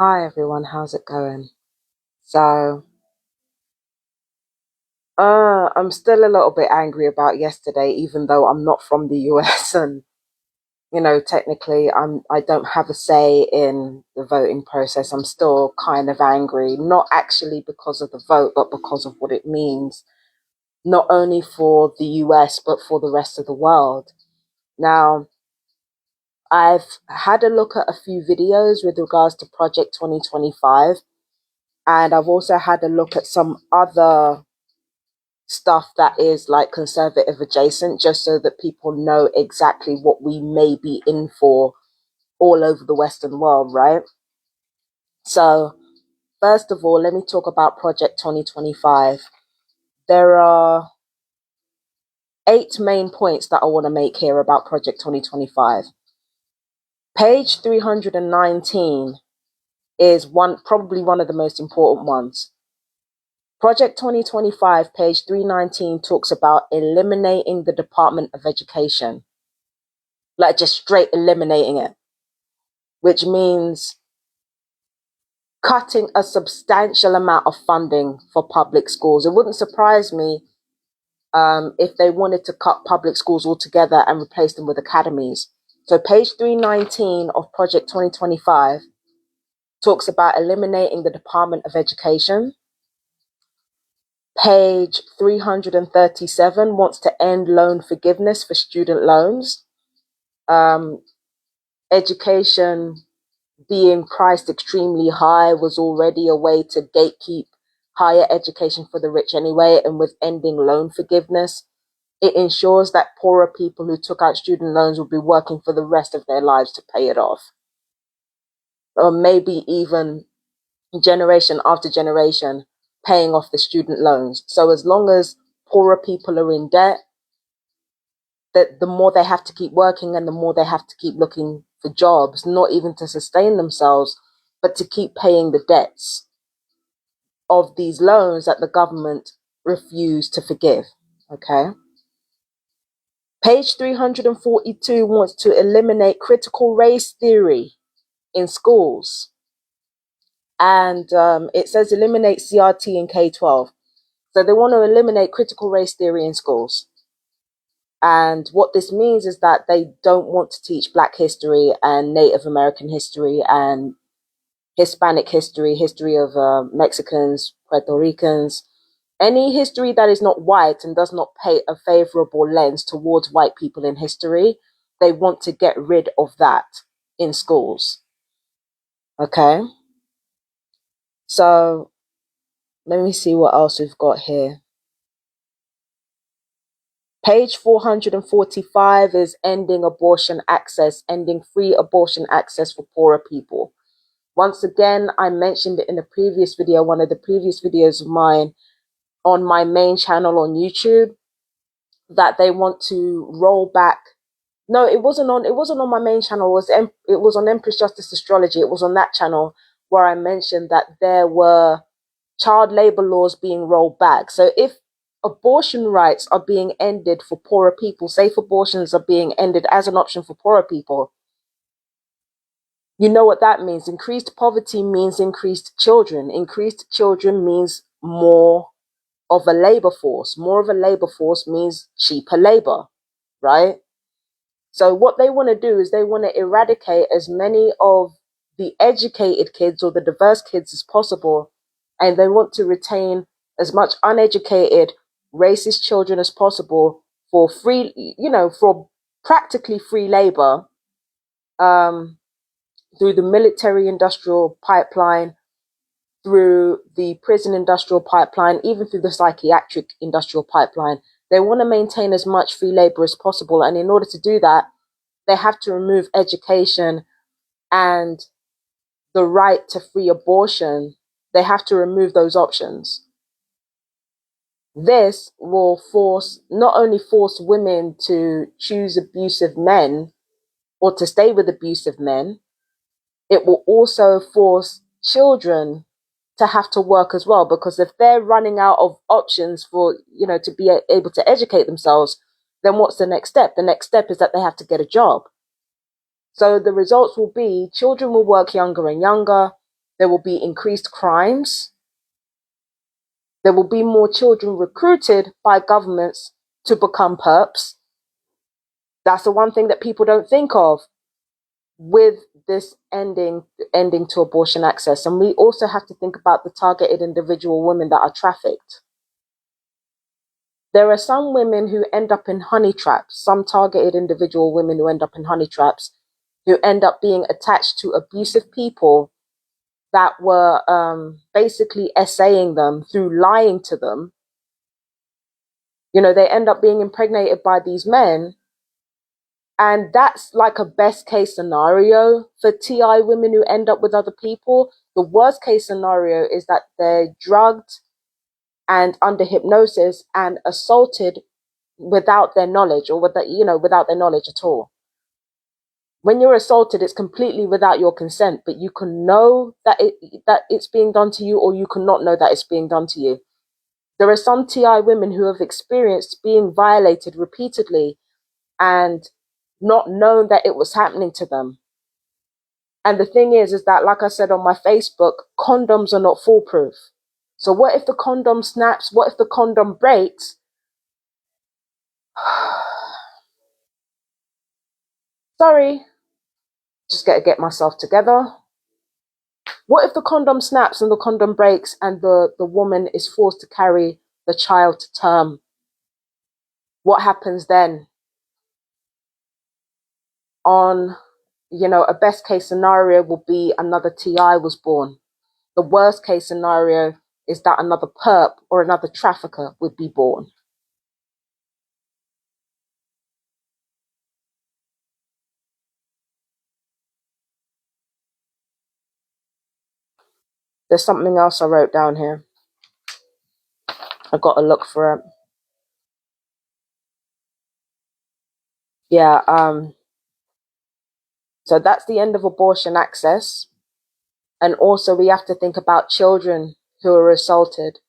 Hi everyone, how's it going? So, I'm still a little bit angry about yesterday, even though I'm not from the US and technically I don't have a say in the voting process. I'm still kind of angry, not actually because of the vote, but because of what it means, not only for the US, but for the rest of the world. Now, I've had a look at a few videos with regards to Project 2025, and I've also had a look at some other stuff that is like conservative adjacent, just so that people know exactly what we may be in for all over the Western world, right? So, first of all, let me talk about Project 2025. There are 8 main points that I want to make here about Project 2025. Page 319 is probably one of the most important ones. Project 2025, page 319, talks about eliminating the Department of Education, like just straight eliminating it, which means cutting a substantial amount of funding for public schools. It wouldn't surprise me if they wanted to cut public schools altogether and replace them with academies. So, page 319 of Project 2025 talks about eliminating the Department of Education. Page 337 wants to end loan forgiveness for student loans. Education being priced extremely high was already a way to gatekeep higher education for the rich anyway, and with ending loan forgiveness, it ensures that poorer people who took out student loans will be working for the rest of their lives to pay it off, or maybe even generation after generation paying off the student loans. So as long as poorer people are in debt, that the more they have to keep working and the more they have to keep looking for jobs, not even to sustain themselves, but to keep paying the debts of these loans that the government refused to forgive. Okay. Page 342 wants to eliminate critical race theory in schools. And it says eliminate CRT in K-12. So they want to eliminate critical race theory in schools. And what this means is that they don't want to teach Black history and Native American history and Hispanic history, history of Mexicans, Puerto Ricans, any history that is not white and does not pay a favorable lens towards white people in history. They want to get rid of that in schools. Okay. So let me see what else we've got here. Page 445 is ending abortion access, ending free abortion access for poorer people. Once again, I mentioned it in a previous video, one of the previous videos of mine on my main channel on YouTube, that they want to roll back. No, it wasn't on my main channel. It was on Empress Justice Astrology. It was on that channel where I mentioned that there were child labor laws being rolled back. So if abortion rights are being ended for poorer people, safe abortions are being ended as an option for poorer people, you know what that means. Increased poverty means increased children. Increased children means more of a labor force. More of a labor force means cheaper labor, right? So what they want to do is they want to eradicate as many of the educated kids or the diverse kids as possible, and they want to retain as much uneducated, racist children as possible for free, for practically free labor, um, through the military industrial pipeline, through the prison industrial pipeline, even through the psychiatric industrial pipeline. They want to maintain as much free labor as possible. And in order to do that, they have to remove education and the right to free abortion. They have to remove those options. This will not only force women to choose abusive men or to stay with abusive men, it will also force children to have to work as well, because if they're running out of options for, to be able to educate themselves, then what's the next step? The next step is that they have to get a job. So the results will be children will work younger and younger. There will be increased crimes. There will be more children recruited by governments to become perps. That's the one thing that people don't think of with this ending to abortion access. And we also have to think about the targeted individual women that are trafficked. There are some women who end up in honey traps, some targeted individual women who end up in honey traps, who end up being attached to abusive people that were basically essaying them through lying to them. You know, they end up being impregnated by these men. And that's like a best case scenario for TI women who end up with other people. The worst case scenario is that they're drugged and under hypnosis and assaulted without their knowledge, or without their knowledge at all. When you're assaulted, it's completely without your consent, but you can know that it's being done to you, or you cannot know that it's being done to you. There are some TI women who have experienced being violated repeatedly and not known that it was happening to them. And the thing is that, like I said on my Facebook, condoms are not foolproof. So what if the condom snaps? What if the condom breaks? Sorry, just gotta get myself together. What if the condom snaps and the condom breaks and the woman is forced to carry the child to term? What happens then? A best case scenario will be another TI was born. The worst case scenario is that another perp or another trafficker would be born. There's something else I wrote down here. I got to look for it. Yeah, so that's the end of abortion access. And also we have to think about children who are assaulted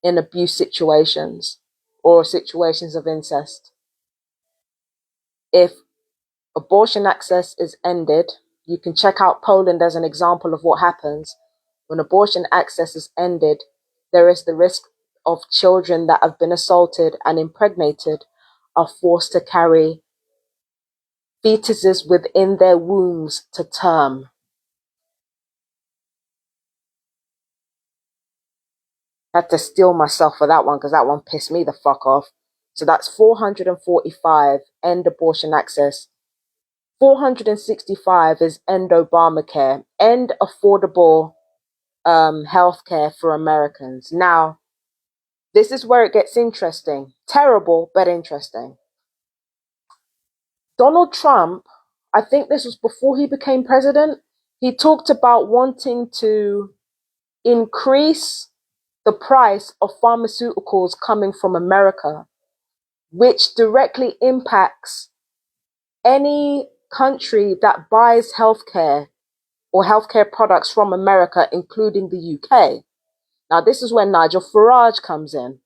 in abuse situations or situations of incest. If abortion access is ended, you can check out Poland as an example of what happens. When abortion access is ended, there is the risk of children that have been assaulted and impregnated are forced to carry fetuses within their wombs to term. I had to steel myself for that one because that one pissed me the fuck off. So that's 445, end abortion access. 465 is end Obamacare, end affordable healthcare for Americans. Now, this is where it gets interesting. Terrible, but interesting. Donald Trump, I think this was before he became president, he talked about wanting to increase the price of pharmaceuticals coming from America, which directly impacts any country that buys healthcare or healthcare products from America, including the UK. Now, this is where Nigel Farage comes in.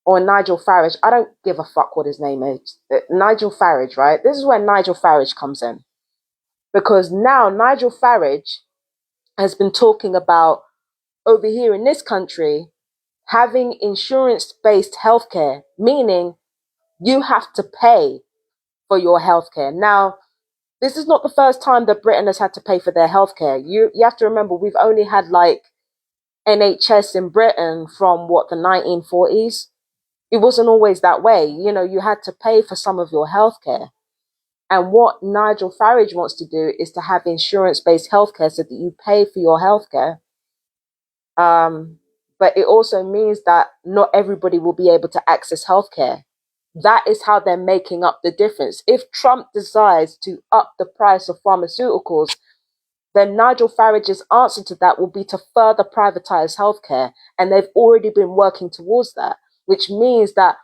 Or Nigel Farage. I don't give a fuck what his name is. Nigel Farage, right? This is where Nigel Farage comes in. Because now Nigel Farage has been talking about, over here in this country, having insurance-based healthcare, meaning you have to pay for your healthcare. Now, this is not the first time that Britain has had to pay for their healthcare. You have to remember, we've only had like NHS in Britain from the 1940s. It wasn't always that way. You had to pay for some of your healthcare. And what Nigel Farage wants to do is to have insurance-based healthcare so that you pay for your healthcare. But it also means that not everybody will be able to access healthcare. That is how they're making up the difference. If Trump decides to up the price of pharmaceuticals, then Nigel Farage's answer to that will be to further privatize healthcare. And they've already been working towards that, which means that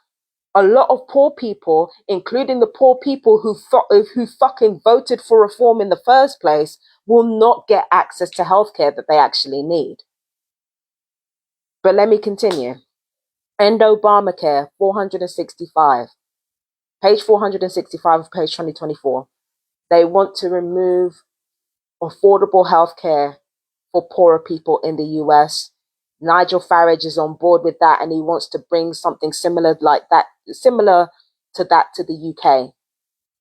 a lot of poor people, including the poor people who fucking voted for reform in the first place, will not get access to healthcare that they actually need. But let me continue. End Obamacare, 465. Page 465 of page 2024. They want to remove affordable healthcare for poorer people in the US. Nigel Farage is on board with that, and he wants to bring something similar to that to the UK,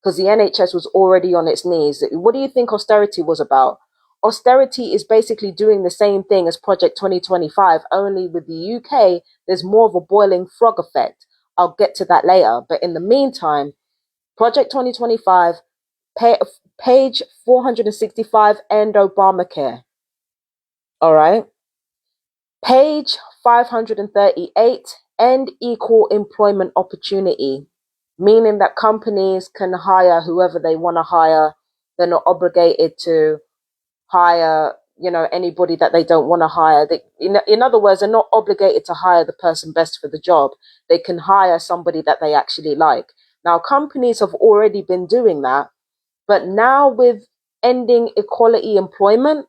because the NHS was already on its knees. What do you think austerity was about? Austerity is basically doing the same thing as Project 2025, only with the UK, there's more of a boiling frog effect. I'll get to that later. But in the meantime, Project 2025, page 465, end Obamacare. All right. Page 538, end equal employment opportunity, meaning that companies can hire whoever they want to hire. They're not obligated to hire, anybody that they don't want to hire. In other words, they're not obligated to hire the person best for the job. They can hire somebody that they actually like. Now, companies have already been doing that, but now with ending equality employment,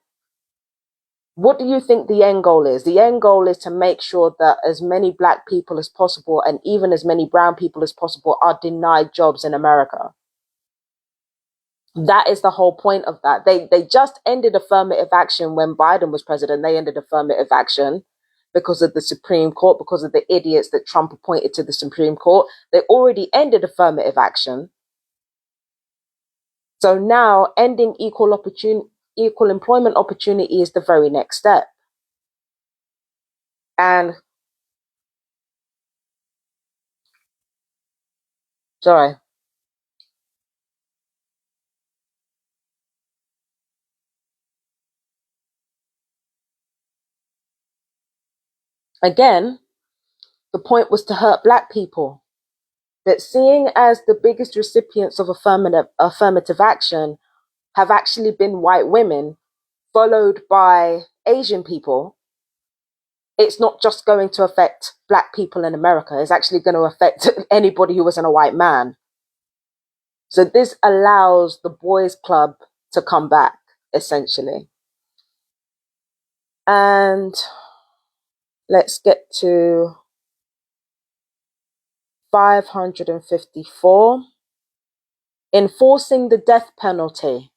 what do you think the end goal is? The end goal is to make sure that as many Black people as possible and even as many brown people as possible are denied jobs in America. That is the whole point of that. They just ended affirmative action when Biden was president. They ended affirmative action because of the Supreme Court, because of the idiots that Trump appointed to the Supreme Court. They already ended affirmative action. So now ending equal employment opportunity is the very next step. And sorry. Again, the point was to hurt Black people. But seeing as the biggest recipients of affirmative action have actually been white women, followed by Asian people, it's not just going to affect Black people in America. It's actually going to affect anybody who wasn't a white man. So this allows the boys' club to come back, essentially. And let's get to 554. Enforcing the death penalty.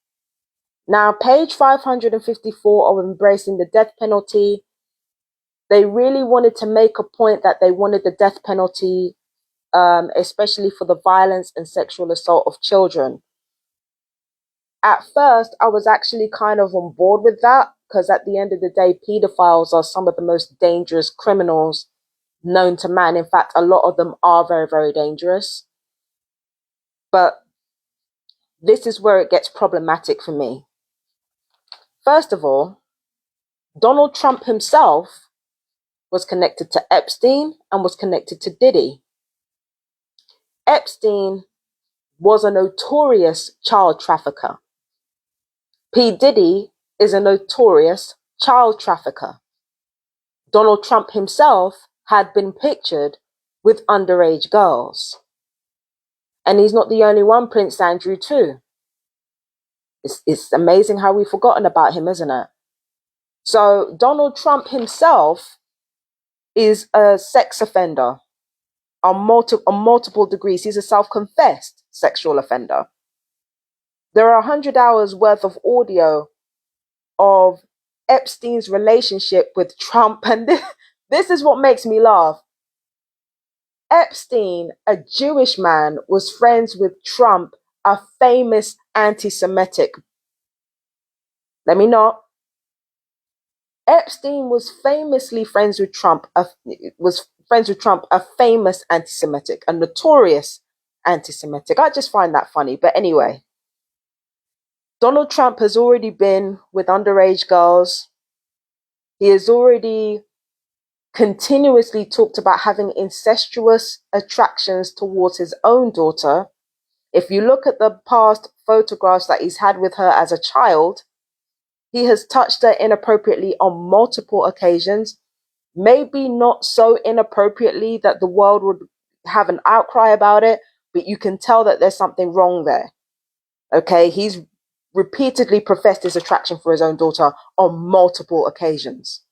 Now, page 554 of Embracing the Death Penalty, they really wanted to make a point that they wanted the death penalty, especially for the violence and sexual assault of children. At first, I was actually kind of on board with that, because at the end of the day, pedophiles are some of the most dangerous criminals known to man. In fact, a lot of them are very, very dangerous. But this is where it gets problematic for me. First of all, Donald Trump himself was connected to Epstein and was connected to Diddy. Epstein was a notorious child trafficker. P. Diddy is a notorious child trafficker. Donald Trump himself had been pictured with underage girls. And he's not the only one, Prince Andrew too. It's amazing how we've forgotten about him, isn't it? So Donald Trump himself is a sex offender on multiple degrees. He's a self-confessed sexual offender. There are 100 hours worth of audio of Epstein's relationship with Trump. And this is what makes me laugh. Epstein, a Jewish man, was friends with Trump, a famous anti-Semitic. Let me not. Epstein was famously friends with Trump, a famous anti-Semitic, a notorious anti-Semitic. I just find that funny. But anyway, Donald Trump has already been with underage girls. He has already continuously talked about having incestuous attractions towards his own daughter. If you look at the past photographs that he's had with her as a child, he has touched her inappropriately on multiple occasions, maybe not so inappropriately that the world would have an outcry about it, but you can tell that there's something wrong there. Okay, he's repeatedly professed his attraction for his own daughter on multiple occasions.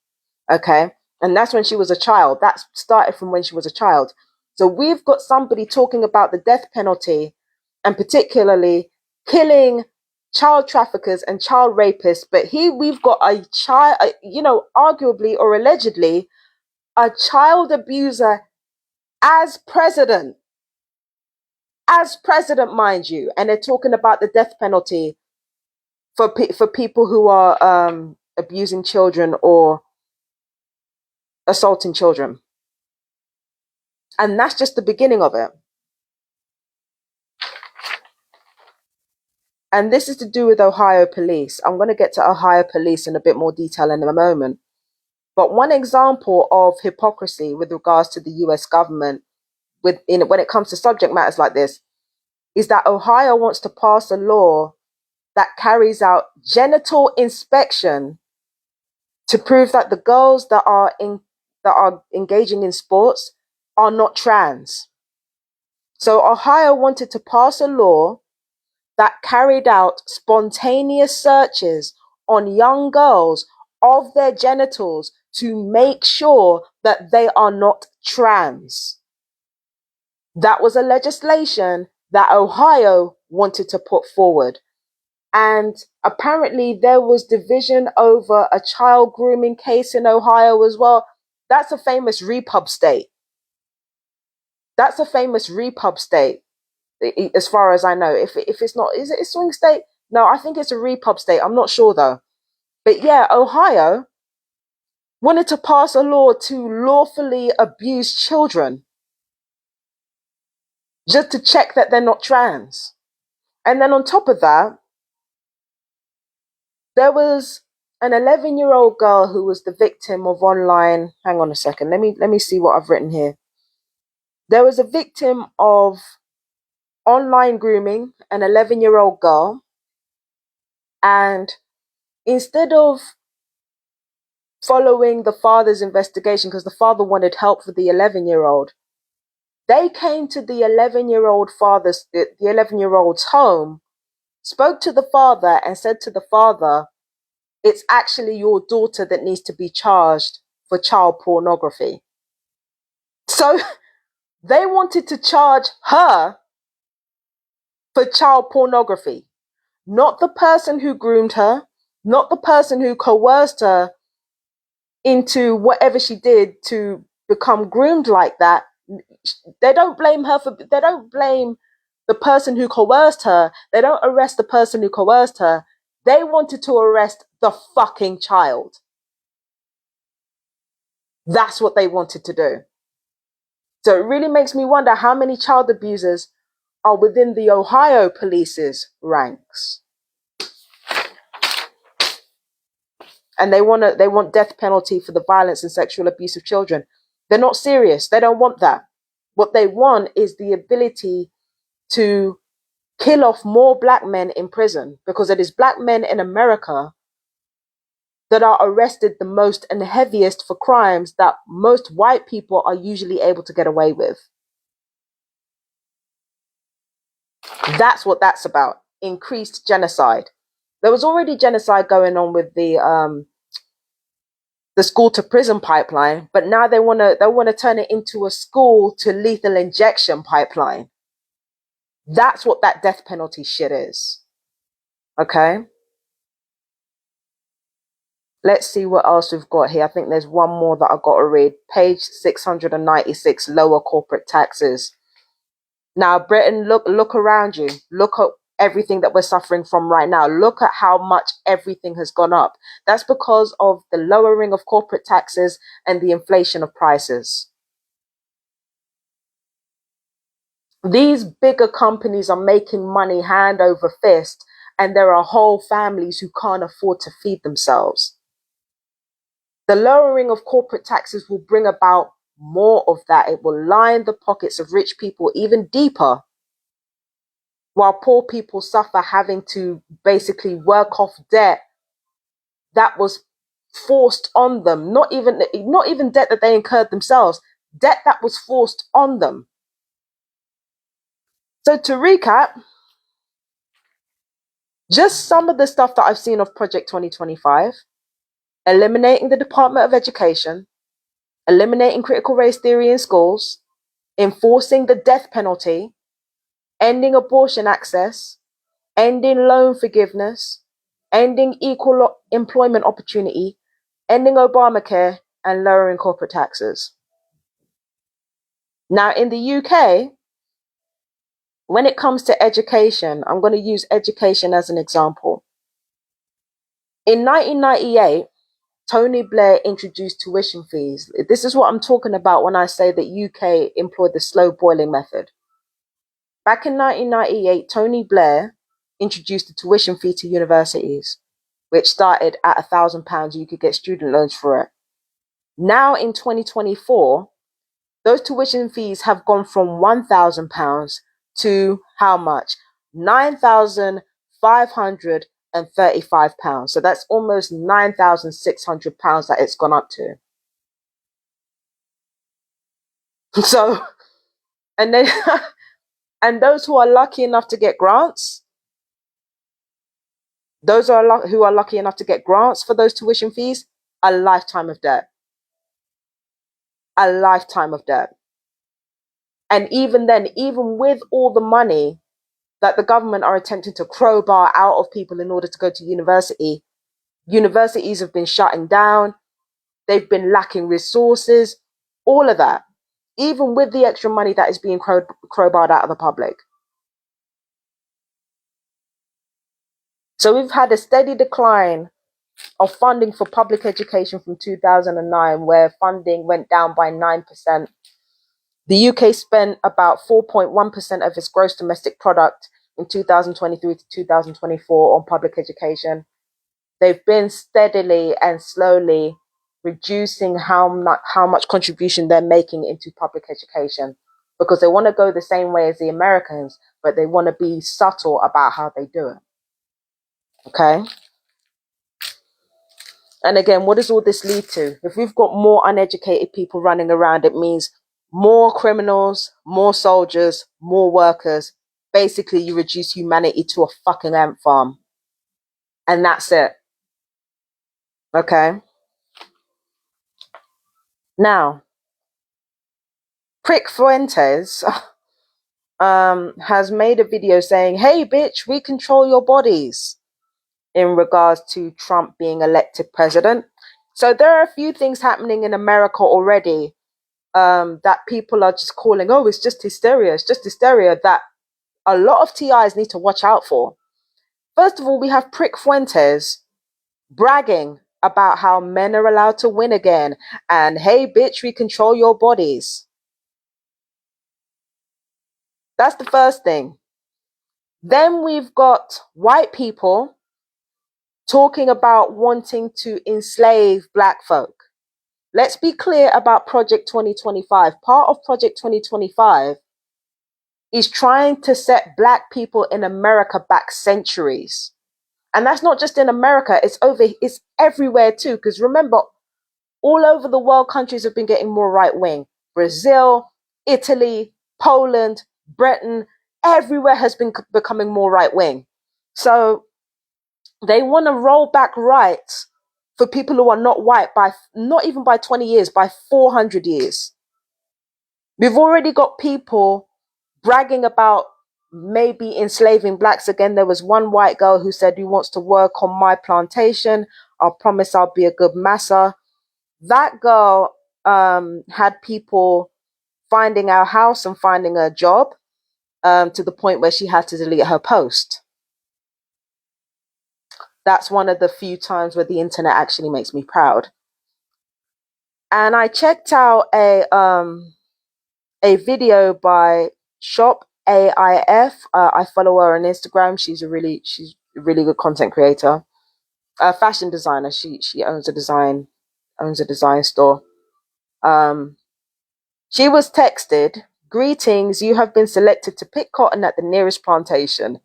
Okay, and that's when she was a child. That started from when she was a child. So we've got somebody talking about the death penalty and particularly killing child traffickers and child rapists, but here we've got a child, arguably or allegedly, a child abuser as president, mind you, and they're talking about the death penalty for people who are abusing children or assaulting children. And that's just the beginning of it. And this is to do with Ohio police. I'm going to get to Ohio police in a bit more detail in a moment. But one example of hypocrisy with regards to the US government when it comes to subject matters like this is that Ohio wants to pass a law that carries out genital inspection to prove that the girls that are engaging in sports are not trans. So Ohio wanted to pass a law that carried out spontaneous searches on young girls of their genitals to make sure that they are not trans. That was a legislation that Ohio wanted to put forward. And apparently there was division over a child grooming case in Ohio as well. That's a famous repub state. As far as I know. If it's not, is it a swing state? No, I think it's a repub state. I'm not sure though. But yeah, Ohio wanted to pass a law to lawfully abuse children just to check that they're not trans. And then on top of that, there was an 11-year-old girl who was the victim of online. Hang on a second. Let me see what I've written here. There was a victim of online grooming, an 11-year-old girl, and instead of following the father's investigation, because the father wanted help for the 11-year-old, they came to the 11-year-old's home, spoke to the father, and said to the father, "It's actually your daughter that needs to be charged for child pornography." So they wanted to charge her for child pornography, not the person who groomed her, not the person who coerced her into whatever she did to become groomed like that. They don't blame the person who coerced her. They don't arrest the person who coerced her. They wanted to arrest the fucking child. That's what they wanted to do. So it really makes me wonder how many child abusers are within the Ohio police's ranks. And they want death penalty for the violence and sexual abuse of children. They're not serious. They don't want that. What they want is the ability to kill off more black men in prison, because it is black men in America that are arrested the most and heaviest for crimes that most white people are usually able to get away with. That's what that's about. Increased genocide. There was already genocide going on with the school to prison pipeline, but now they want to turn it into a school to lethal injection pipeline. That's what that death penalty shit is. Okay? Let's see what else we've got here. I think there's one more that I've got to read. Page 696, lower corporate taxes. Now, Britain, look around you. Look at everything that we're suffering from right now. Look at how much everything has gone up. That's because of the lowering of corporate taxes and the inflation of prices. These bigger companies are making money hand over fist, and there are whole families who can't afford to feed themselves. The lowering of corporate taxes will bring about more of that. It will line the pockets of rich people even deeper, while poor people suffer having to basically work off debt that was forced on them. Not even debt that they incurred themselves, debt that was forced on them. So to recap, just some of the stuff that I've seen of Project 2025: eliminating the Department of Education, eliminating critical race theory in schools, enforcing the death penalty, ending abortion access, ending loan forgiveness, ending equal employment opportunity, ending Obamacare, and lowering corporate taxes. Now, in the UK, when it comes to education, I'm going to use education as an example. In 1998, Tony Blair introduced tuition fees. This is what I'm talking about when I say that UK employed the slow boiling method. Back in 1998, Tony Blair introduced the tuition fee to universities, which started at £1,000. You could get student loans for it. Now in 2024, those tuition fees have gone from £1,000 to how much? £9,535. So that's almost £9,600 that it's gone up to. So, and then, and those who are lucky enough to get grants, who are lucky enough to get grants for those tuition fees, a lifetime of debt. A lifetime of debt. And even then, even with all the money that the government are attempting to crowbar out of people in order to go to university, universities have been shutting down. They've been lacking resources, all of that, even with the extra money that is being crowbarred out of the public. So we've had a steady decline of funding for public education from 2009, where funding went down by 9%. The UK spent about 4.1% of its gross domestic product in 2023 to 2024 on public education. They've been steadily and slowly reducing how much contribution they're making into public education, because they want to go the same way as the Americans, but they want to be subtle about how they do it. Okay? And again, what does all this lead to? If we've got more uneducated people running around, it means more criminals, more soldiers, more workers. Basically, you reduce humanity to a fucking ant farm. And that's it. Okay? Now, Prick Fuentes has made a video saying, hey, bitch, we control your bodies, in regards to Trump being elected president. So there are a few things happening in America already that people are just calling, oh, it's just hysteria, that a lot of TIs need to watch out for. First of all, we have Prick Fuentes bragging about how men are allowed to win again, and hey, bitch, we control your bodies. That's the first thing. Then we've got white people talking about wanting to enslave black folk. Let's be clear about Project 2025. Part of Project 2025 is trying to set black people in America back centuries. And that's not just in America, it's everywhere too. Because remember, all over the world, countries have been getting more right wing. Brazil, Italy, Poland, Britain, everywhere has been becoming more right wing. So they want to roll back rights for people who are not white by not even by 20 years, by 400 years. We've already got people bragging about maybe enslaving blacks again. There was one white girl who said, who wants to work on my plantation? I promise I'll be a good massa. That girl had people finding our house and finding a job to the point where she had to delete her post. That's one of the few times where the internet actually makes me proud. And I checked out a video by Shop AIF. I follow her on Instagram. She's a really good content creator, a fashion designer. She owns a design store. She was texted, "Greetings, you have been selected to pick cotton at the nearest plantation.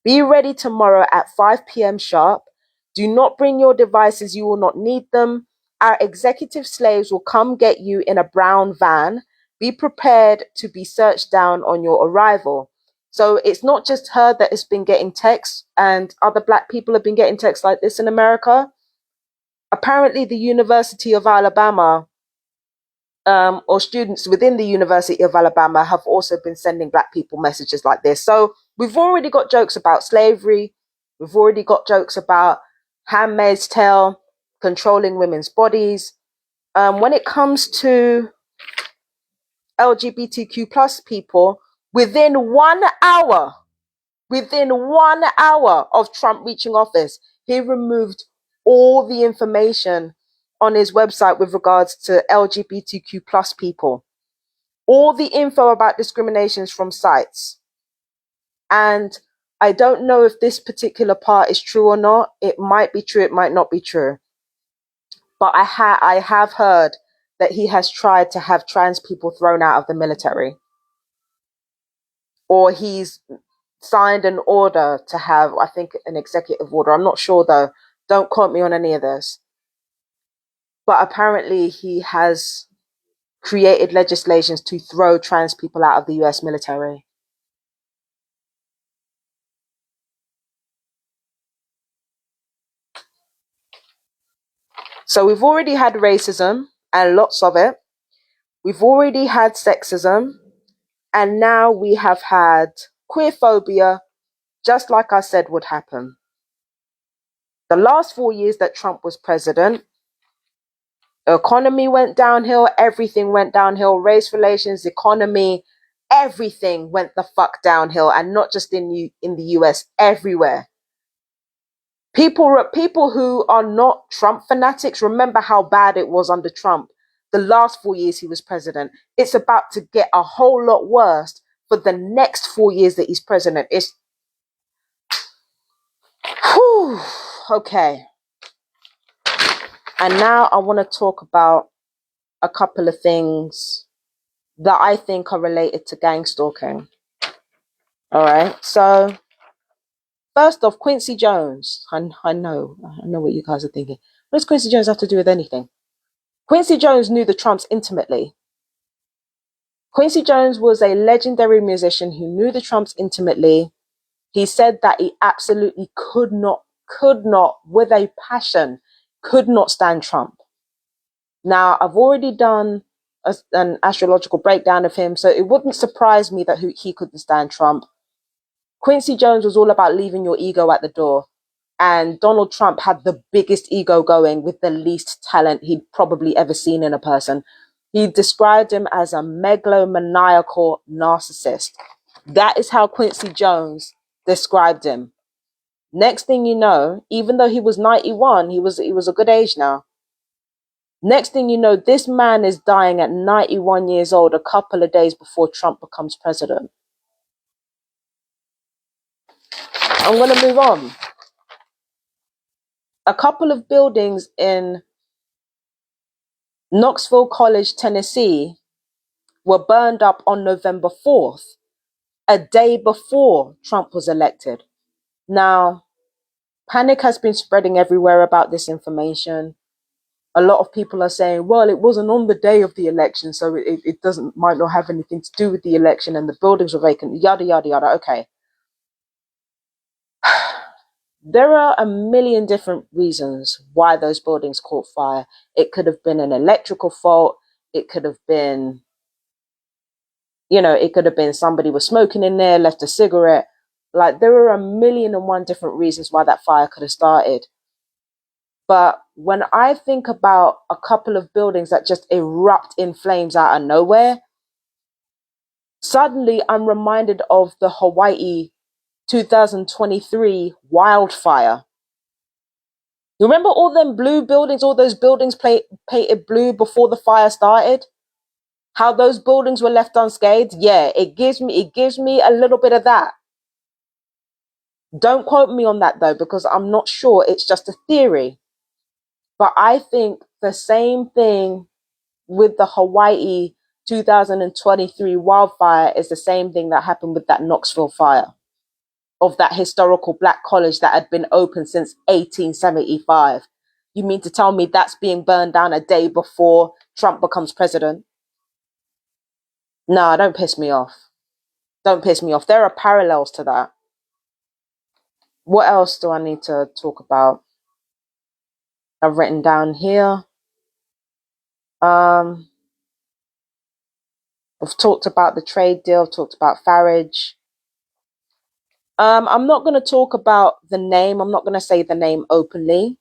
Be ready tomorrow at 5 p.m. sharp. Do not bring your devices, you will not need them. Our executive slaves will come get you in a brown van. Be prepared to be searched down on your arrival." So it's not just her that has been getting texts, and other black people have been getting texts like this in America. Apparently, the University of Alabama, or students within the University of Alabama, have also been sending black people messages like this. So We've already got jokes about slavery. We've already got jokes about Handmaid's Tale, controlling women's bodies. When it comes to LGBTQ plus people, within 1 hour of Trump reaching office, he removed all the information on his website with regards to LGBTQ plus people. All the info about discriminations from sites. And I don't know if this particular part is true or not. It might be true, it might not be true. But I have heard that he has tried to have trans people thrown out of the military. Or he's signed an order to have, I think, an executive order. I'm not sure though. Don't quote me on any of this. But apparently he has created legislations to throw trans people out of the US military. So we've already had racism and lots of it. We've already had sexism. And now we have had queerphobia, just like I said would happen. The last 4 years that Trump was president, the economy went downhill, everything went downhill, race relations, economy, everything went the fuck downhill, and not just in the US, everywhere. People who are not Trump fanatics remember how bad it was under Trump. The last 4 years he was president. It's about to get a whole lot worse for the next 4 years that he's president. It's whew, okay. And now I want to talk about a couple of things that I think are related to gang stalking. All right. So first off, Quincy Jones. I know what you guys are thinking. What does Quincy Jones have to do with anything? Quincy Jones knew the Trumps intimately. Quincy Jones was a legendary musician who knew the Trumps intimately. He said that he absolutely could not, with a passion, could not stand Trump. Now, I've already done an astrological breakdown of him, so it wouldn't surprise me that he couldn't stand Trump. Quincy Jones was all about leaving your ego at the door. And Donald Trump had the biggest ego going with the least talent he'd probably ever seen in a person. He described him as a megalomaniacal narcissist. That is how Quincy Jones described him. Next thing you know, even though he was 91, he was a good age now. Next thing you know, this man is dying at 91 years old, a couple of days before Trump becomes president. I'm going to move on. A couple of buildings in Knoxville College, Tennessee, were burned up on November 4th, a day before Trump was elected. Now, panic has been spreading everywhere about this information. A lot of people are saying, well, it wasn't on the day of the election, so it might not have anything to do with the election, and the buildings were vacant, yada, yada, yada. Okay. There are a million different reasons why those buildings caught fire. It could have been an electrical fault. It could have been, it could have been somebody was smoking in there, left a cigarette. Like, there are a million and one different reasons why that fire could have started. But when I think about a couple of buildings that just erupt in flames out of nowhere, suddenly I'm reminded of the Hawaii 2023 wildfire. You remember all them blue buildings, all those buildings painted blue before the fire started? How those buildings were left unscathed? Yeah, it gives me a little bit of that. Don't quote me on that though, because I'm not sure. It's just a theory. But I think the same thing with the Hawaii 2023 wildfire is the same thing that happened with that Knoxville fire of that historical black college that had been open since 1875. You mean to tell me that's being burned down a day before Trump becomes president? No, don't piss me off. Don't piss me off. There are parallels to that. What else do I need to talk about? I've written down here. I've talked about the trade deal, I've talked about Farage. I'm not going to talk about the name. I'm not going to say the name openly.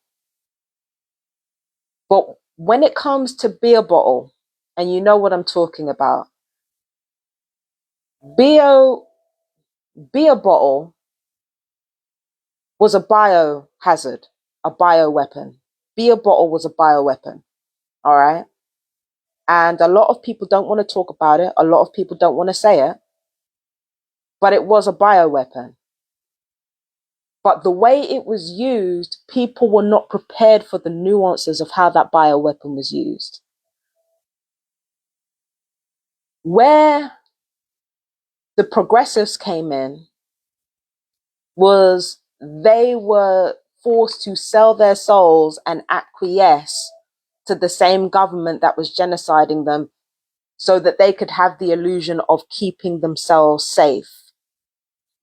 But when it comes to beer bottle, and you know what I'm talking about, beer bottle was a biohazard, a bioweapon. Beer bottle was a bioweapon. All right. And a lot of people don't want to talk about it. A lot of people don't want to say it. But it was a bioweapon. But the way it was used, people were not prepared for the nuances of how that bioweapon was used. Where the progressives came in was they were forced to sell their souls and acquiesce to the same government that was genociding them so that they could have the illusion of keeping themselves safe.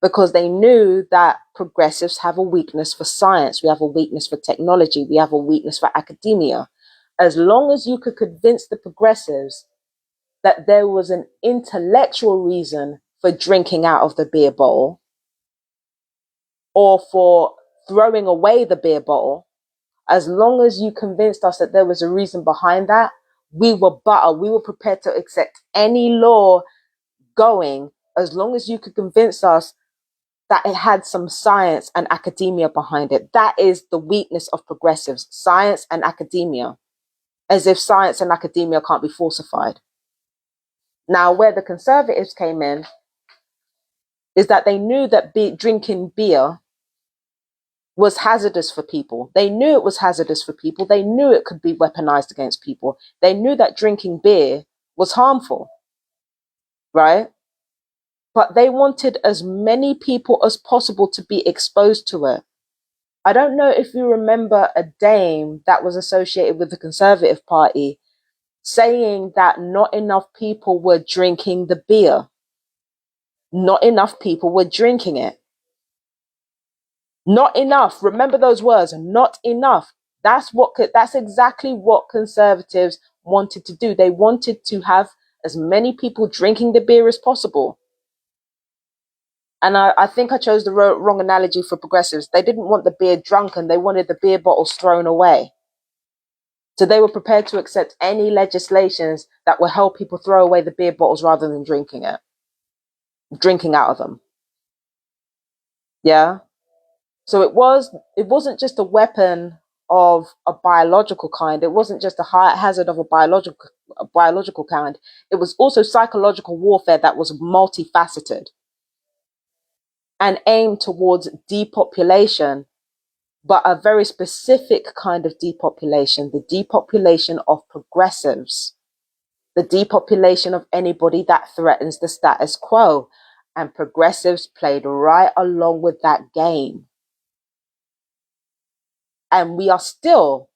Because they knew that progressives have a weakness for science, we have a weakness for technology, we have a weakness for academia. As long as you could convince the progressives that there was an intellectual reason for drinking out of the beer bottle or for throwing away the beer bottle, as long as you convinced us that there was a reason behind that, we were butter. We were prepared to accept any law going, as long as you could convince us that it had some science and academia behind it. That is the weakness of progressives, science and academia, as if science and academia can't be falsified. Now, where the conservatives came in is that they knew that drinking beer was hazardous for people. They knew it was hazardous for people. They knew it could be weaponized against people. They knew that drinking beer was harmful, right? But they wanted as many people as possible to be exposed to it. I don't know if you remember a dame that was associated with the Conservative Party saying that not enough people were drinking the beer. Not enough people were drinking it. Not enough. Remember those words, not enough. That's exactly what conservatives wanted to do. They wanted to have as many people drinking the beer as possible. And I think I chose the wrong analogy for progressives. They didn't want the beer drunken. They wanted the beer bottles thrown away. So they were prepared to accept any legislations that will help people throw away the beer bottles rather than drinking out of them. Yeah. So it wasn't just a weapon of a biological kind. It wasn't just a high hazard of a biological kind. It was also psychological warfare that was multifaceted and aimed towards depopulation, but a very specific kind of depopulation, the depopulation of progressives, the depopulation of anybody that threatens the status quo. And progressives played right along with that game. And we are still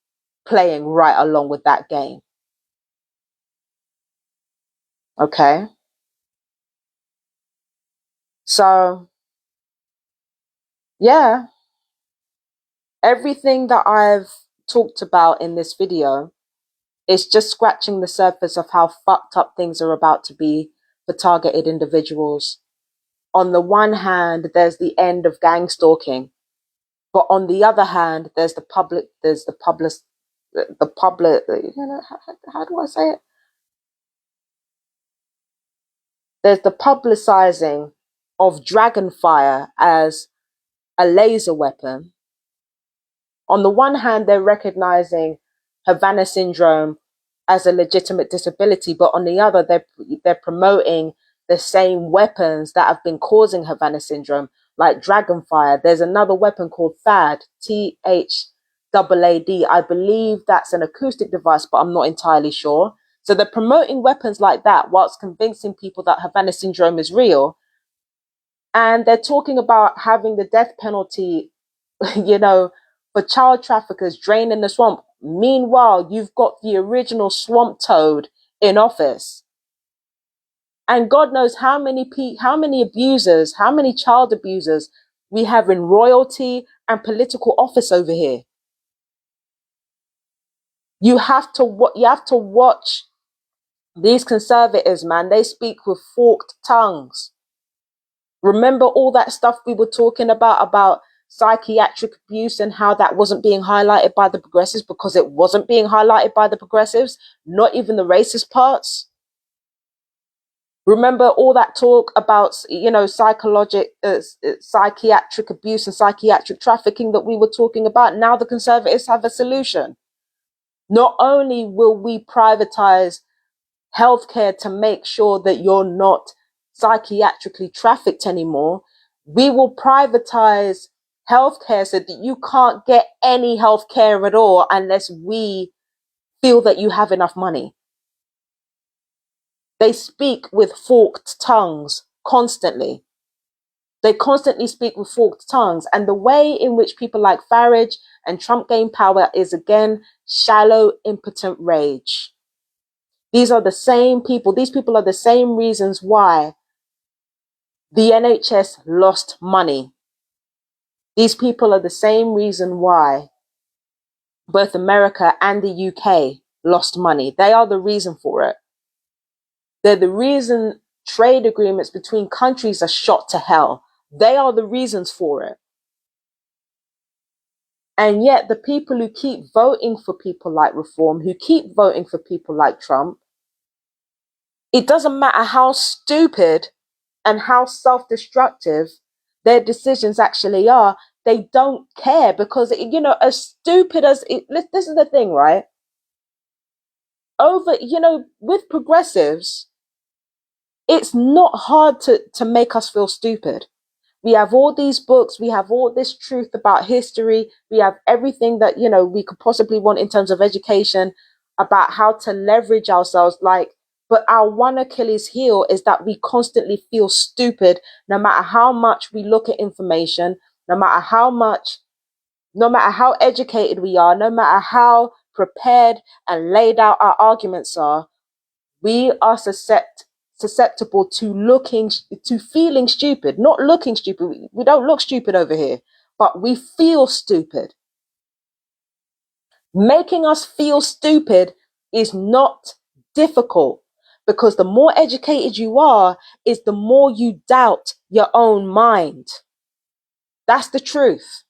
playing right along with that game. Okay. So, yeah, everything that I've talked about in this video is just scratching the surface of how fucked up things are about to be for targeted individuals. On the one hand, there's the end of gang stalking. But on the other hand, there's the public, you know, how do I say it? There's the publicizing of dragonfire as a laser weapon. On the one hand, they're recognizing Havana syndrome as a legitimate disability, but on the other, they're promoting the same weapons that have been causing Havana syndrome, like dragonfire. There's another weapon called THAAD, THAAD. I believe that's an acoustic device, but I'm not entirely sure. So they're promoting weapons like that whilst convincing people that Havana syndrome is real. And they're talking about having the death penalty, you know, for child traffickers draining the swamp. Meanwhile, you've got the original swamp toad in office. And God knows how many abusers, how many child abusers we have in royalty and political office over here. You have to watch these conservatives, man. They speak with forked tongues. Remember all that stuff we were talking about psychiatric abuse and how that wasn't being highlighted by the progressives because it wasn't being highlighted by the progressives, not even the racist parts. Remember all that talk about, psychiatric abuse and psychiatric trafficking that we were talking about? Now the conservatives have a solution. Not only will we privatize healthcare to make sure that you're not psychiatrically trafficked anymore, we will privatize healthcare so that you can't get any healthcare at all unless we feel that you have enough money. They speak with forked tongues constantly. They constantly speak with forked tongues. And the way in which people like Farage and Trump gain power is, again, shallow, impotent rage. These are the same people. These people are the same reasons why the NHS lost money. These people are the same reason why both America and the UK lost money. They are the reason for it. They're the reason trade agreements between countries are shot to hell. They are the reasons for it. And yet the people who keep voting for people like Reform, who keep voting for people like Trump, it doesn't matter how stupid and how self-destructive their decisions actually are, they don't care because, as stupid as it, this is the thing, right? With progressives, it's not hard to make us feel stupid. We have all these books, we have all this truth about history, we have everything that, we could possibly want in terms of education about how to leverage ourselves, but our one Achilles heel is that we constantly feel stupid no matter how much we look at information, no matter how educated we are, no matter how prepared and laid out our arguments are, we are susceptible to feeling stupid. Not looking stupid. We don't look stupid over here, but we feel stupid. Making us feel stupid is not difficult, because the more educated you are, is the more you doubt your own mind. That's the truth.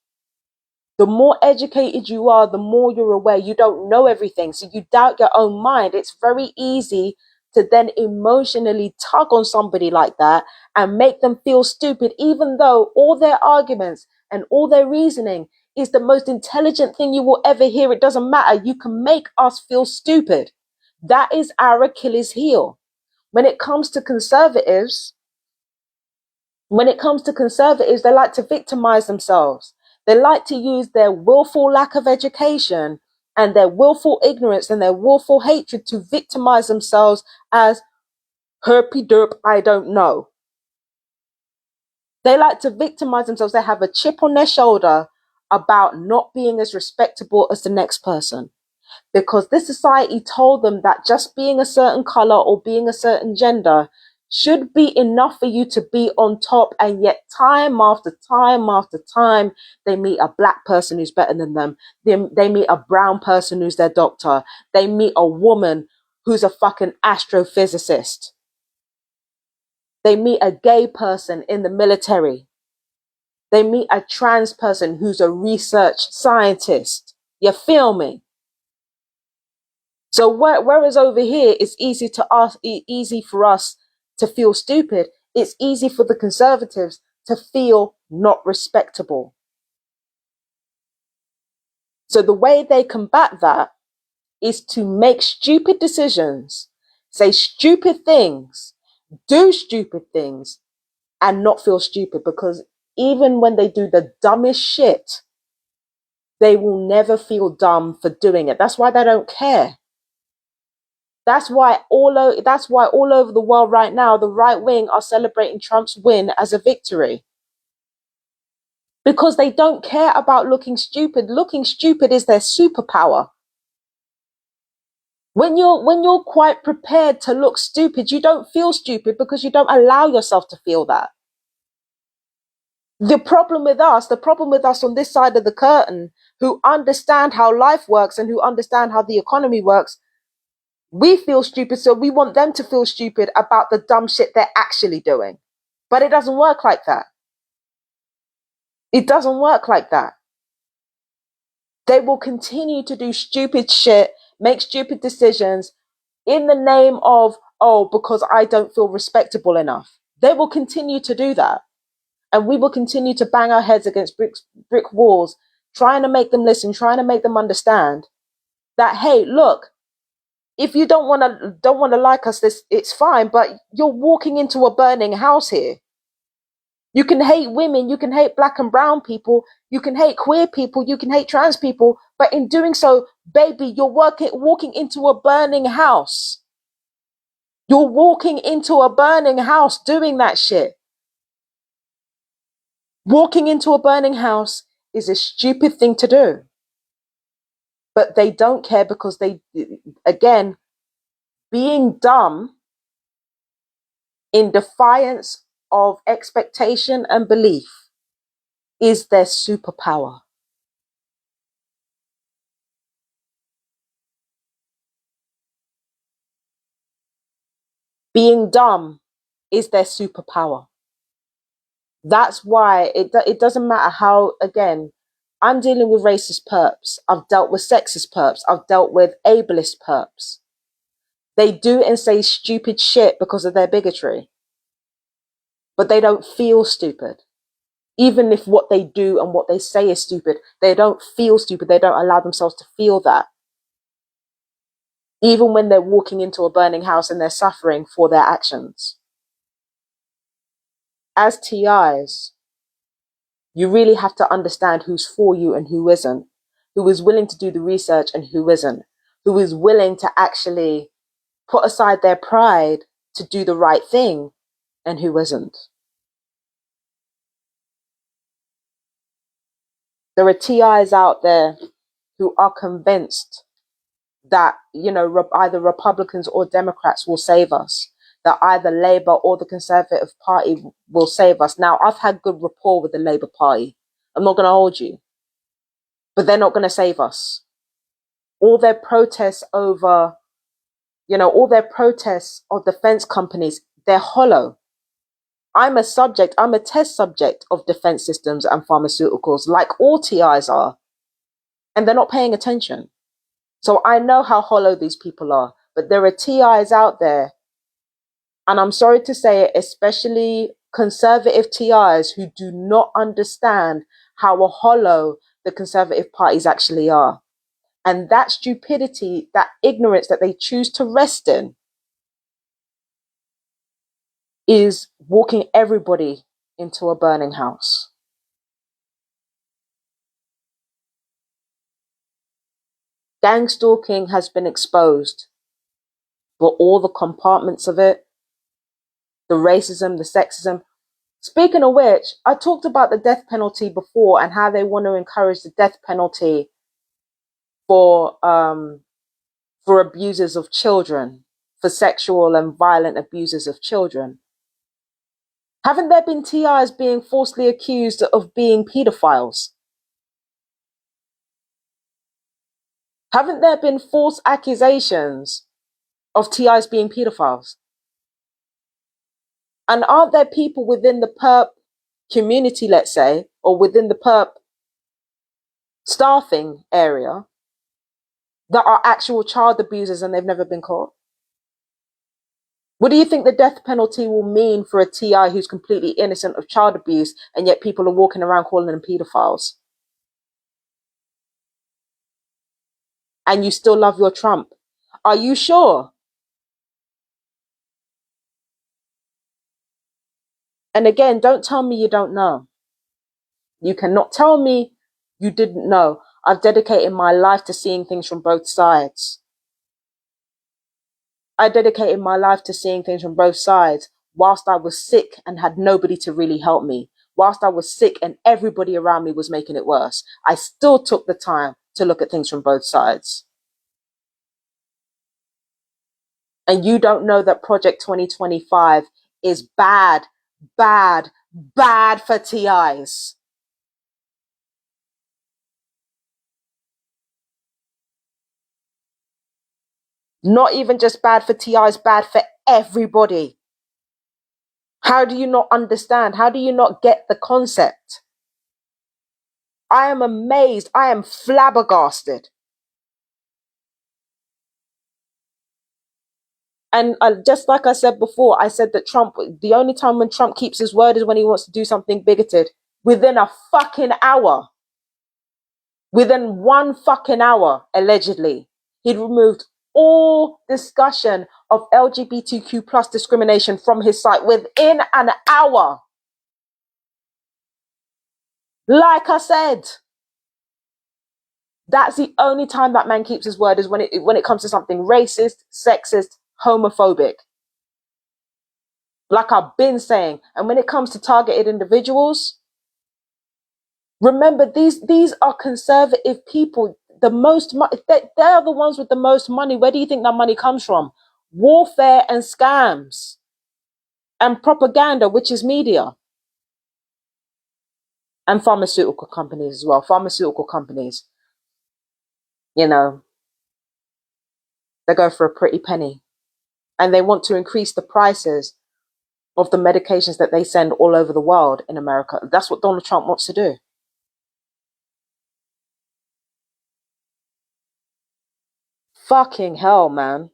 The more educated you are, the more you're aware you don't know everything. So you doubt your own mind. It's very easy to then emotionally tug on somebody like that and make them feel stupid, even though all their arguments and all their reasoning is the most intelligent thing you will ever hear. It doesn't matter. You can make us feel stupid. That is our Achilles heel. When it comes to conservatives, they like to victimize themselves. They like to use their willful lack of education and their willful ignorance and their willful hatred to victimize themselves as herpy derp, I don't know. They like to victimize themselves. They have a chip on their shoulder about not being as respectable as the next person, because this society told them that just being a certain color or being a certain gender should be enough for you to be on top. And yet time after time after time, they meet a black person who's better than them. They meet a brown person who's their doctor. They meet a woman who's a fucking astrophysicist. They meet a gay person in the military. They meet a trans person who's a research scientist. You feel me? So whereas over here it's easy for us to feel stupid, it's easy for the conservatives to feel not respectable. So the way they combat that is to make stupid decisions, say stupid things, do stupid things, and not feel stupid, because even when they do the dumbest shit, they will never feel dumb for doing it. That's why they don't care. That's why all over the world right now, the right wing are celebrating Trump's win as a victory. Because they don't care about looking stupid. Looking stupid is their superpower. When you're quite prepared to look stupid, you don't feel stupid because you don't allow yourself to feel that. The problem with us on this side of the curtain, who understand how life works and who understand how the economy works, we feel stupid, so we want them to feel stupid about the dumb shit they're actually doing. But it doesn't work like that. It doesn't work like that. They will continue to do stupid shit, make stupid decisions in the name of, oh, because I don't feel respectable enough. They will continue to do that. And we will continue to bang our heads against brick walls, trying to make them listen, trying to make them understand that, hey, look, if you don't want to like us, this it's fine, but you're walking into a burning house here. You can hate women, you can hate black and brown people, you can hate queer people, you can hate trans people, but in doing so, baby, you're walking into a burning house. You're walking into a burning house doing that shit. Walking into a burning house is a stupid thing to do. But they don't care because again, being dumb in defiance of expectation and belief is their superpower. Being dumb is their superpower. That's why it doesn't matter how, again, I'm dealing with racist perps. I've dealt with sexist perps. I've dealt with ableist perps. They do and say stupid shit because of their bigotry. But they don't feel stupid. Even if what they do and what they say is stupid, they don't feel stupid. They don't allow themselves to feel that. Even when they're walking into a burning house and they're suffering for their actions. As TIs, you really have to understand who's for you and who isn't, who is willing to do the research and who isn't, who is willing to actually put aside their pride to do the right thing and who isn't. There are TIs out there who are convinced that, either Republicans or Democrats will save us, that either Labour or the Conservative Party will save us. Now, I've had good rapport with the Labour Party. I'm not going to hold you. But they're not going to save us. All their protests over, all their protests of defence companies, they're hollow. I'm a test subject of defence systems and pharmaceuticals, like all TIs are. And they're not paying attention. So I know how hollow these people are. But there are TIs out there, and I'm sorry to say it, especially conservative TIs who do not understand how hollow the Conservative parties actually are. And that stupidity, that ignorance that they choose to rest in is walking everybody into a burning house. Gang stalking has been exposed, but all the compartments of it, the racism, the sexism. Speaking of which, I talked about the death penalty before and how they want to encourage the death penalty for abusers of children, for sexual and violent abusers of children. Haven't there been TIs being falsely accused of being pedophiles? Haven't there been false accusations of TIs being pedophiles? And aren't there people within the perp community, let's say, or within the perp staffing area that are actual child abusers and they've never been caught? What do you think the death penalty will mean for a TI who's completely innocent of child abuse and yet people are walking around calling them pedophiles? And you still love your Trump? Are you sure? And again, don't tell me you don't know. You cannot tell me you didn't know. I've dedicated my life to seeing things from both sides. I dedicated my life to seeing things from both sides whilst I was sick and had nobody to really help me. Whilst I was sick and everybody around me was making it worse, I still took the time to look at things from both sides. And you don't know that Project 2025 is bad, bad, bad for TIs. Not even just bad for TIs, bad for everybody. How do you not understand? How do you not get the concept? I am amazed. I am flabbergasted. And just like I said before, I said that Trump, the only time when Trump keeps his word is when he wants to do something bigoted. Within a fucking hour, within 1 fucking hour, allegedly, he'd removed all discussion of LGBTQ plus discrimination from his site within an hour. Like I said, that's the only time that man keeps his word is when it comes to something racist, sexist, homophobic. Like I've been saying. And when it comes to targeted individuals, remember these are conservative people. The most they're the ones with the most money. Where do you think that money comes from? Warfare and scams and propaganda, which is media, and pharmaceutical companies as well. Pharmaceutical companies, you know, they go for a pretty penny, and they want to increase the prices of the medications that they send all over the world in America. That's what Donald Trump wants to do. Fucking hell, man.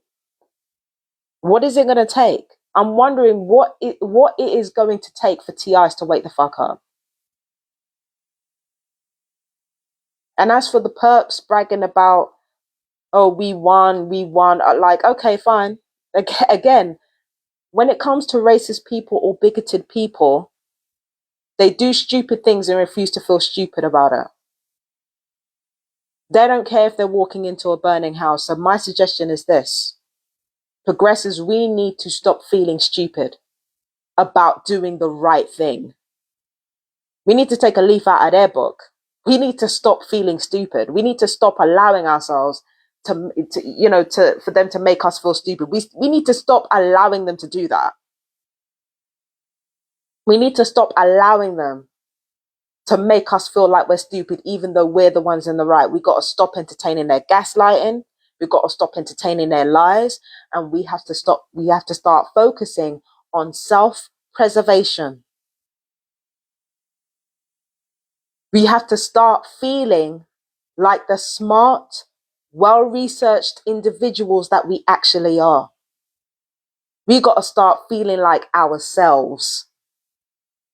What is it going to take? I'm wondering what it is going to take for TIs to wake the fuck up. And as for the perps bragging about, oh, we won, like, okay, fine. Again, when it comes to racist people or bigoted people, they do stupid things and refuse to feel stupid about it. They don't care if they're walking into a burning house. So my suggestion is this. Progressives, we need to stop feeling stupid about doing the right thing. We need to take a leaf out of their book. We need to stop feeling stupid. We need to stop allowing ourselves to for them to make us feel stupid. We need to stop allowing them to do that. We need to stop allowing them to make us feel like we're stupid, even though we're the ones in the right. We got to stop entertaining their gaslighting. We've got to stop entertaining their lies. And we have to start focusing on self-preservation. We have to start feeling like the smart, well-researched individuals that we actually are. We got to start feeling like ourselves.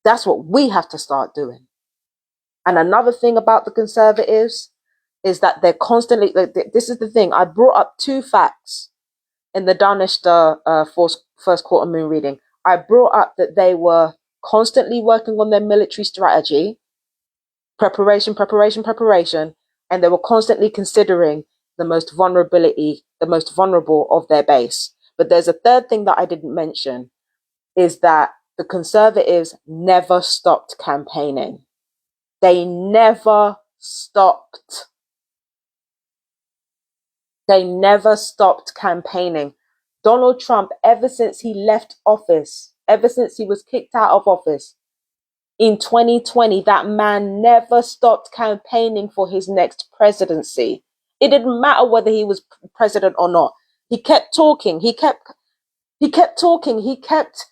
That's what we have to start doing. And another thing about the conservatives is that they're constantly, this is the thing, I brought up 2 facts in the Danishta first quarter moon reading. I brought up that they were constantly working on their military strategy, preparation, and they were constantly considering the most vulnerable of their base. But there's a third thing that I didn't mention, is that the conservatives never stopped campaigning. They never stopped. They never stopped campaigning. Donald Trump, ever since he left office, ever since he was kicked out of office in 2020, that man never stopped campaigning for his next presidency. It didn't matter whether he was president or not. He kept talking. He kept talking. He kept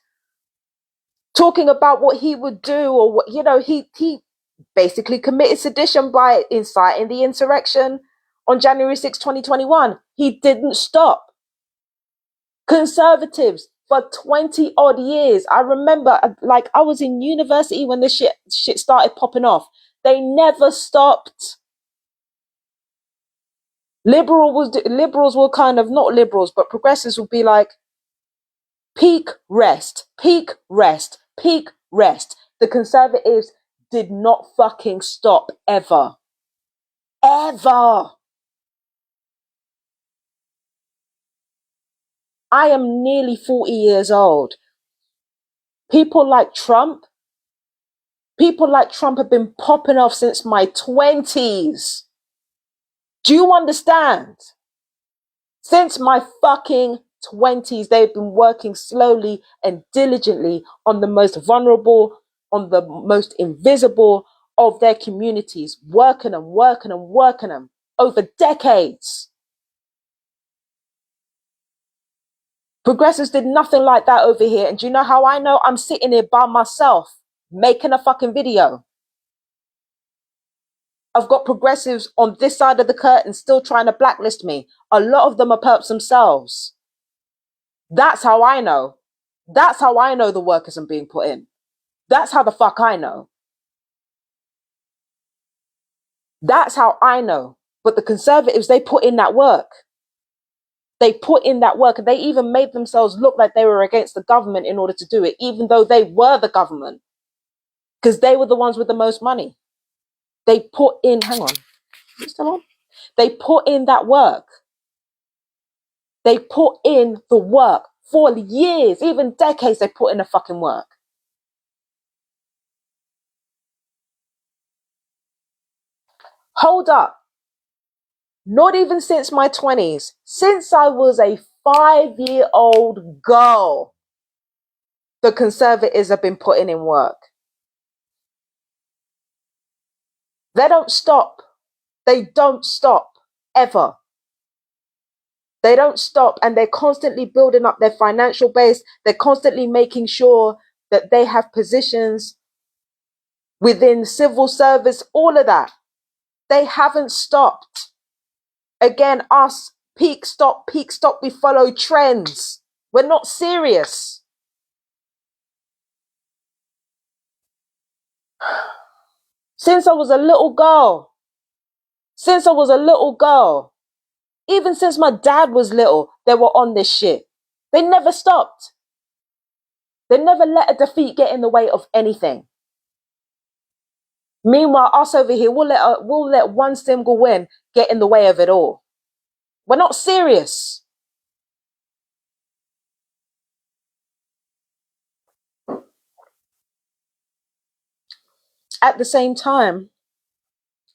talking about what he would do, or what, he basically committed sedition by inciting the insurrection on January 6, 2021. He didn't stop. Conservatives for 20 odd years. I remember, like, I was in university when this shit started popping off. They never stopped. Liberals will kind of, not liberals, but progressives will be like, peak rest, peak rest, peak rest. The conservatives did not fucking stop ever. Ever. I am nearly 40 years old. People like Trump have been popping off since my 20s. Do you understand? Since my fucking 20s, they've been working slowly and diligently on the most vulnerable, on the most invisible of their communities, working them over decades. Progressives did nothing like that over here. And do you know how I know? I'm sitting here by myself making a fucking video. I've got progressives on this side of the curtain still trying to blacklist me. A lot of them are perps themselves. That's how I know. That's how I know the work isn't being put in. That's how the fuck I know. That's how I know. But the Conservatives, they put in that work. They put in that work. They even made themselves look like they were against the government in order to do it, even though they were the government. Because they were the ones with the most money. They put in, hang on, is it still on? They put in that work. They put in the work for years, even decades. They put in the fucking work. Hold up. Not even since my 20s, since I was a 5-year-old girl, the Conservatives have been putting in work. They don't stop. They don't stop, ever. They don't stop, and they're constantly building up their financial base. They're constantly making sure that they have positions within civil service, all of that. They haven't stopped. Again, us, peak, stop, we follow trends. We're not serious. Since I was a little girl, even since my dad was little, they were on this shit. They never stopped. They never let a defeat get in the way of anything. Meanwhile, us over here, we'll let one single win get in the way of it all. We're not serious. At the same time,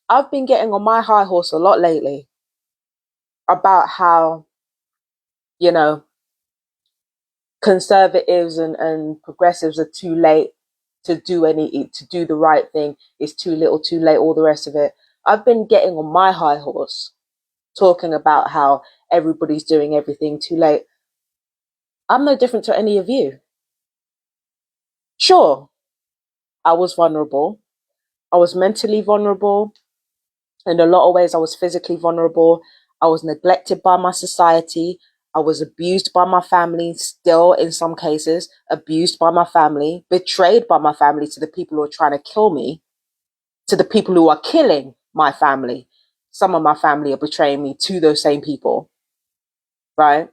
I've been getting on my high horse a lot lately about how, you know, conservatives and progressives are too late to do the right thing. It's too little, too late, all the rest of it. I've been getting on my high horse, talking about how everybody's doing everything too late. I'm no different to any of you. Sure, I was vulnerable. I was mentally vulnerable. In a lot of ways, I was physically vulnerable. I was neglected by my society. I was abused by my family, still in some cases, abused by my family, betrayed by my family to the people who are trying to kill me, to the people who are killing my family. Some of my family are betraying me to those same people, right?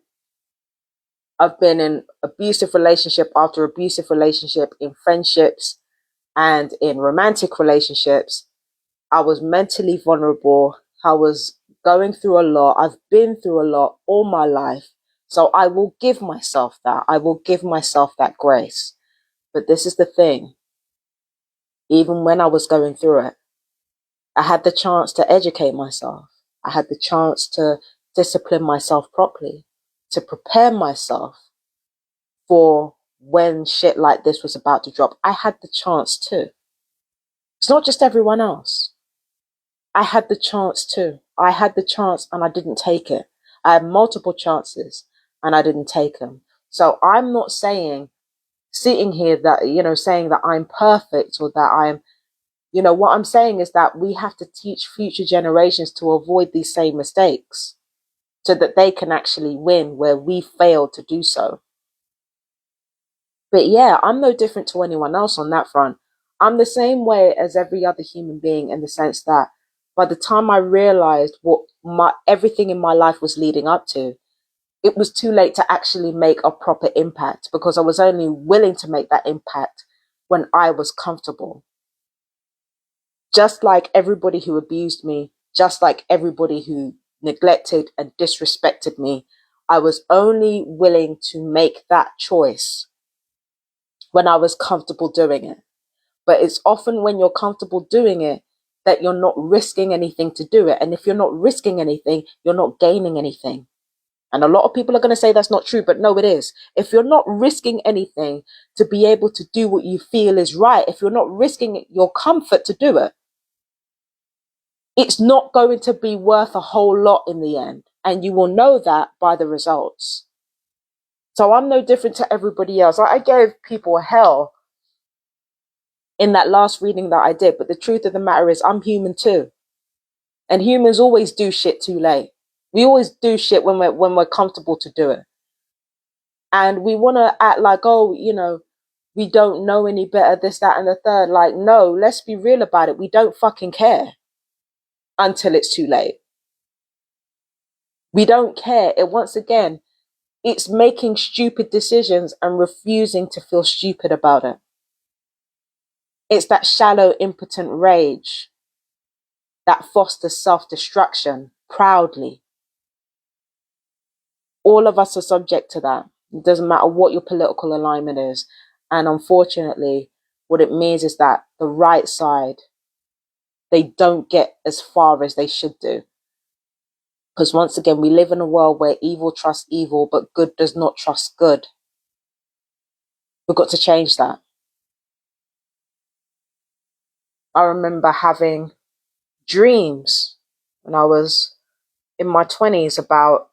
I've been in abusive relationship after abusive relationship, in friendships and in romantic relationships. I was mentally vulnerable. I was going through a lot. I've been through a lot all my life. So I will give myself that. I will give myself that grace. But this is the thing. Even when I was going through it, I had the chance to educate myself. I had the chance to discipline myself properly, to prepare myself for when shit like this was about to drop. I had the chance to. It's not just everyone else. I had the chance too. I had the chance and I didn't take it. I had multiple chances and I didn't take them. So I'm not sitting here that, saying that I'm perfect or that what I'm saying is that we have to teach future generations to avoid these same mistakes so that they can actually win where we failed to do so. But yeah, I'm no different to anyone else on that front. I'm the same way as every other human being in the sense that by the time I realized what everything in my life was leading up to, it was too late to actually make a proper impact because I was only willing to make that impact when I was comfortable. Just like everybody who abused me, just like everybody who neglected and disrespected me, I was only willing to make that choice when I was comfortable doing it. But it's often when you're comfortable doing it that you're not risking anything to do it. And if you're not risking anything, you're not gaining anything. And a lot of people are going to say that's not true, but no, it is. If you're not risking anything to be able to do what you feel is right, if you're not risking your comfort to do it, it's not going to be worth a whole lot in the end. And you will know that by the results. So I'm no different to everybody else. I gave people hell in that last reading that I did, but the truth of the matter is I'm human too. And humans always do shit too late. We always do shit when we're comfortable to do it. And we want to act like, oh, you know, we don't know any better, this, that, and the third. Like, no, let's be real about it. We don't fucking care until it's too late. We don't care. It, once again, it's making stupid decisions and refusing to feel stupid about it. It's that shallow, impotent rage that fosters self-destruction proudly. All of us are subject to that. It doesn't matter what your political alignment is. And unfortunately, what it means is that the right side, they don't get as far as they should do. Because once again, we live in a world where evil trusts evil, but good does not trust good. We've got to change that. I remember having dreams when I was in my 20s about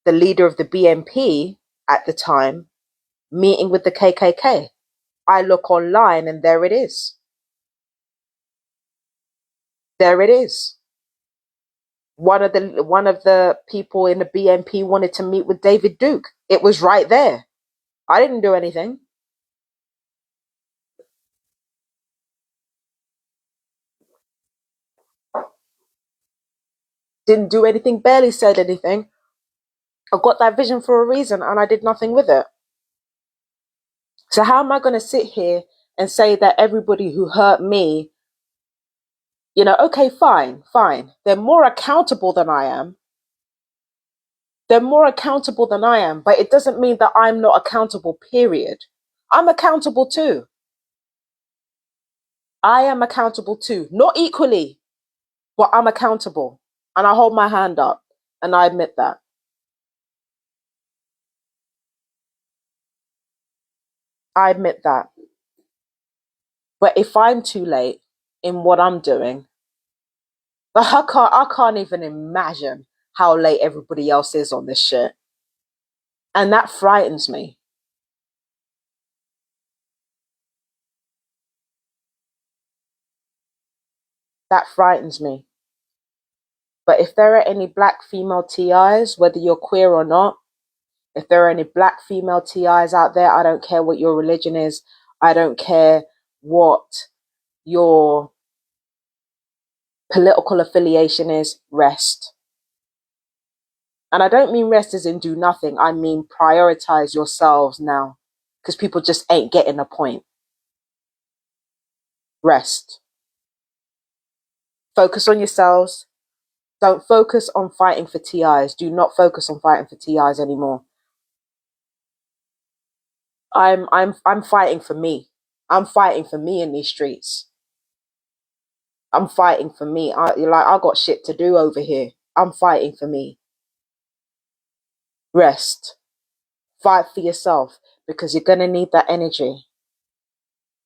the leader of the BNP at the time meeting with the KKK. I look online and there it is. There it is. One of the people in the BNP wanted to meet with David Duke. It was right there. I didn't do anything. Didn't do anything, barely said anything. I got that vision for a reason and I did nothing with it. So how am I going to sit here and say that everybody who hurt me, you know, okay, fine. They're more accountable than I am. They're more accountable than I am, but it doesn't mean that I'm not accountable, period. I'm accountable too. I am accountable too. Not equally, but I'm accountable. And I hold my hand up and I admit that. I admit that. But if I'm too late in what I'm doing, I can't even imagine how late everybody else is on this shit. And that frightens me. That frightens me. But if there are any black female TIs, whether you're queer or not, if there are any black female TIs out there, I don't care what your religion is. I don't care what your political affiliation is, rest. And I don't mean rest as in do nothing. I mean prioritize yourselves now, because people just ain't getting the point. Rest. Focus on yourselves. Don't focus on fighting for TIs. Do not focus on fighting for TIs anymore. I'm fighting for me. I'm fighting for me in these streets. I'm fighting for me. I got shit to do over here. I'm fighting for me. Rest. Fight for yourself, because you're gonna need that energy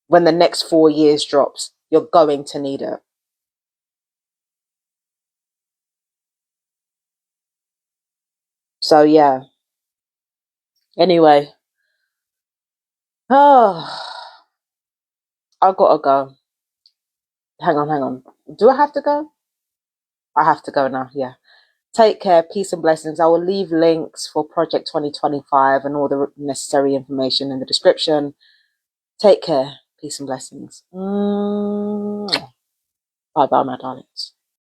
when the next 4 years drops. You're going to need it. So yeah. Anyway. Oh, I gotta go. Hang on. Do I have to go? I have to go now, yeah. Take care, peace and blessings. I will leave links for Project 2025 and all the necessary information in the description. Take care, peace and blessings. Bye bye, my darlings.